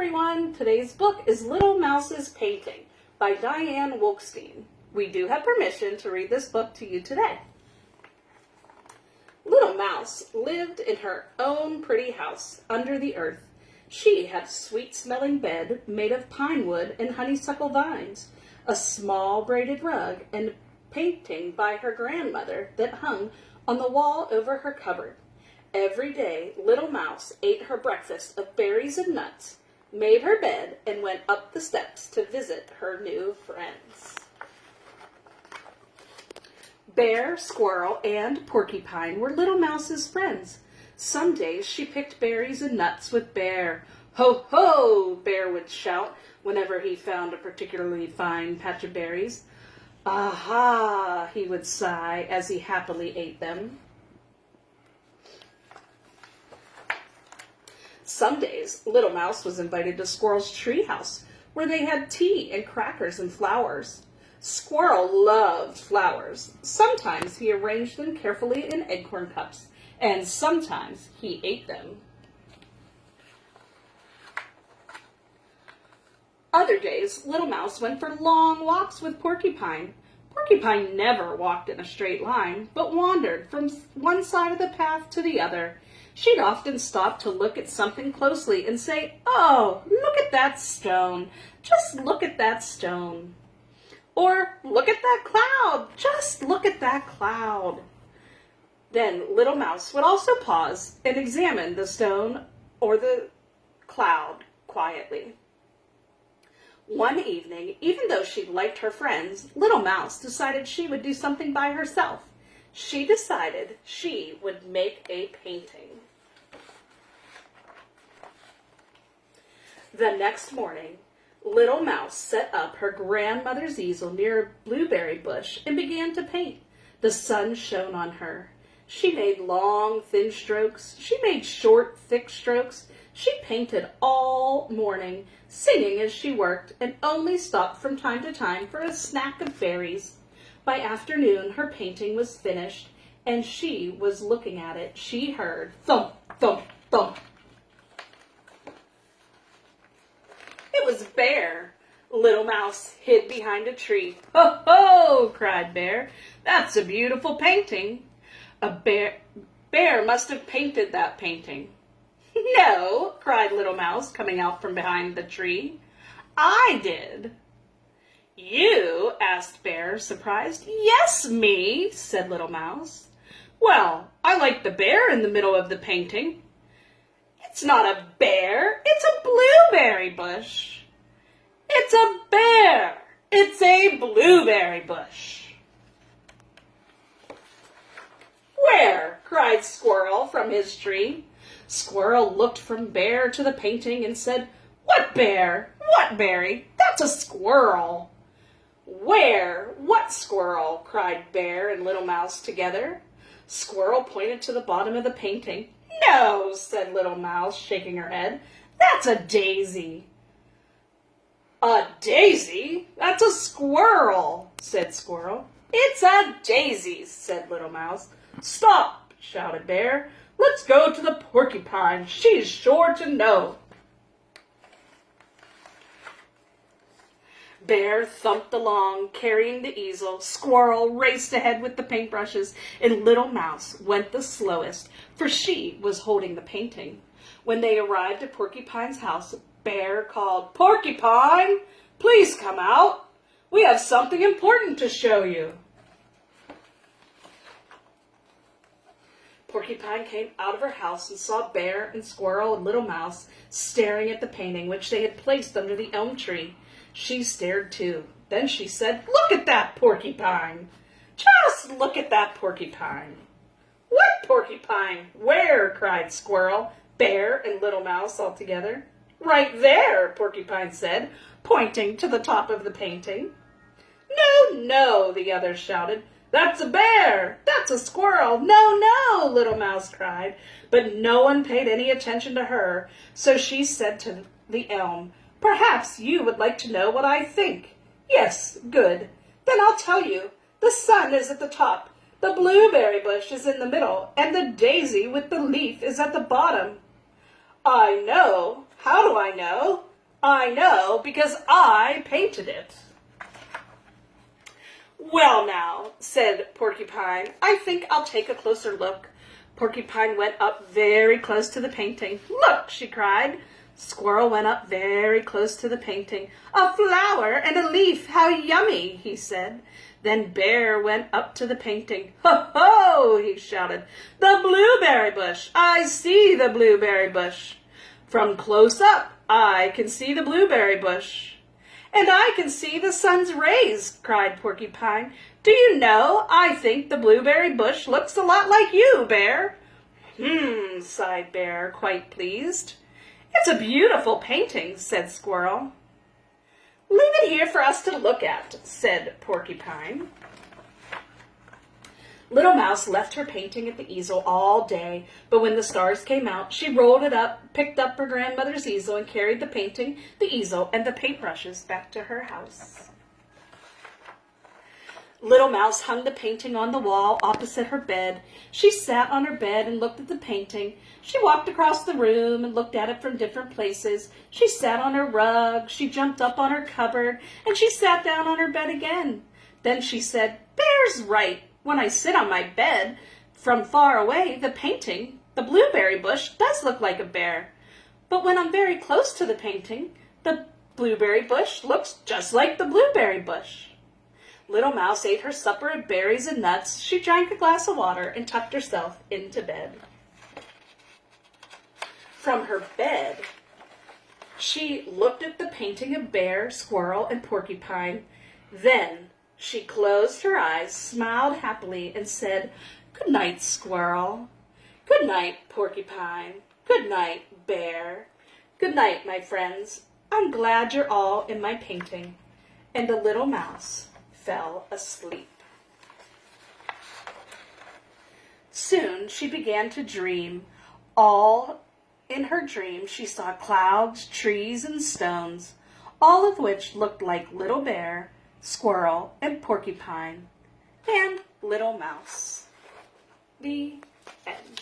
everyone! Today's book is Little Mouse's Painting by Diane Wolkstein. We do have permission to read this book to you today. Little Mouse lived in her own pretty house under the earth. She had a sweet-smelling bed made of pine wood and honeysuckle vines, a small braided rug, and a painting by her grandmother that hung on the wall over her cupboard. Every day, Little Mouse ate her breakfast of berries and nuts, made her bed, and went up the steps to visit her new friends. Bear, Squirrel, and Porcupine were Little Mouse's friends. Some days she picked berries and nuts with Bear. Ho, ho, Bear would shout whenever he found a particularly fine patch of berries. Aha, he would sigh as he happily ate them. Some days, Little Mouse was invited to Squirrel's treehouse, where they had tea and crackers and flowers. Squirrel loved flowers. Sometimes he arranged them carefully in acorn cups, and sometimes he ate them. Other days, Little Mouse went for long walks with Porcupine. Porcupine never walked in a straight line, but wandered from one side of the path to the other. She'd often stop to look at something closely and say, "Oh, look at that stone. Just look at that stone." Or, "Look at that cloud. Just look at that cloud." Then Little Mouse would also pause and examine the stone or the cloud quietly. One evening, even though she liked her friends, Little Mouse decided she would do something by herself. She decided she would make a painting. The next morning, Little Mouse set up her grandmother's easel near a blueberry bush and began to paint. The sun shone on her. She made long, thin strokes. She made short, thick strokes. She painted all morning, singing as she worked, and only stopped from time to time for a snack of berries. By afternoon, her painting was finished, and she was looking at it. She heard thump, thump, thump. It was Bear. Little Mouse hid behind a tree. "Ho, ho!" cried Bear. "That's a beautiful painting." Bear must have painted that painting. "No," cried Little Mouse, coming out from behind the tree. "I did." "You?" asked Bear, surprised. "Yes, me," said Little Mouse. "Well, I like the bear in the middle of the painting." "It's not a bear, it's a blueberry bush." "It's a bear, it's a blueberry bush." "Where?" cried Squirrel from his tree. Squirrel looked from Bear to the painting and said, "What bear? What berry? That's a squirrel." "Where? What squirrel?" cried Bear and Little Mouse together. Squirrel pointed to the bottom of the painting. "No," said Little Mouse, shaking her head. "That's a daisy." "A daisy? That's a squirrel," said Squirrel. "It's a daisy," said Little Mouse. "Stop," shouted Bear. "Let's go to the Porcupine. She's sure to know." Bear thumped along, carrying the easel. Squirrel raced ahead with the paintbrushes, and Little Mouse went the slowest, for she was holding the painting. When they arrived at Porcupine's house, Bear called, "Porcupine, please come out. We have something important to show you." Porcupine came out of her house and saw Bear and Squirrel and Little Mouse staring at the painting which they had placed under the elm tree. She stared too. Then she said, "Look at that porcupine. Just look at that porcupine." "What porcupine? Where?" cried Squirrel, Bear, and Little Mouse all together. "Right there," Porcupine said, pointing to the top of the painting. "No, no," the others shouted. "That's a bear! That's a squirrel! No, no!" Little Mouse cried. But no one paid any attention to her, so she said to the elm, "Perhaps you would like to know what I think." "Yes, good. Then I'll tell you. The sun is at the top, the blueberry bush is in the middle, and the daisy with the leaf is at the bottom." "I know. How do I know?" I know, because I painted it. Well now, said Porcupine, I think I'll take a closer look. Porcupine went up very close to the painting. Look, she cried. Squirrel went up very close to the painting. A flower and a leaf, how yummy, he said. Then Bear went up to the painting. Ho, ho, he shouted. The blueberry bush. I see the blueberry bush. From close up, I can see the blueberry bush. And I can see the sun's rays, cried Porcupine. Do you know, I think the blueberry bush looks a lot like you, Bear. Sighed Bear, quite pleased. It's a beautiful painting, said Squirrel. Leave it here for us to look at, said Porcupine. Little Mouse left her painting at the easel all day, but when the stars came out, she rolled it up, picked up her grandmother's easel, and carried the painting, the easel, and the paintbrushes back to her house. Little Mouse hung the painting on the wall opposite her bed. She sat on her bed and looked at the painting. She walked across the room and looked at it from different places. She sat on her rug, she jumped up on her cupboard, and she sat down on her bed again. Then she said, Bear's right. When I sit on my bed, from far away, the painting, the blueberry bush, does look like a bear. But when I'm very close to the painting, the blueberry bush looks just like the blueberry bush. Little Mouse ate her supper of berries and nuts. She drank a glass of water and tucked herself into bed. From her bed, she looked at the painting of Bear, Squirrel, and Porcupine. Then she closed her eyes, smiled happily, and said, Good night, Squirrel. Good night, Porcupine. Good night, Bear. Good night, my friends. I'm glad you're all in my painting. And the little mouse fell asleep. Soon she began to dream. All in her dream she saw clouds, trees, and stones, all of which looked like Little Bear, Squirrel, and Porcupine, and Little Mouse. The end.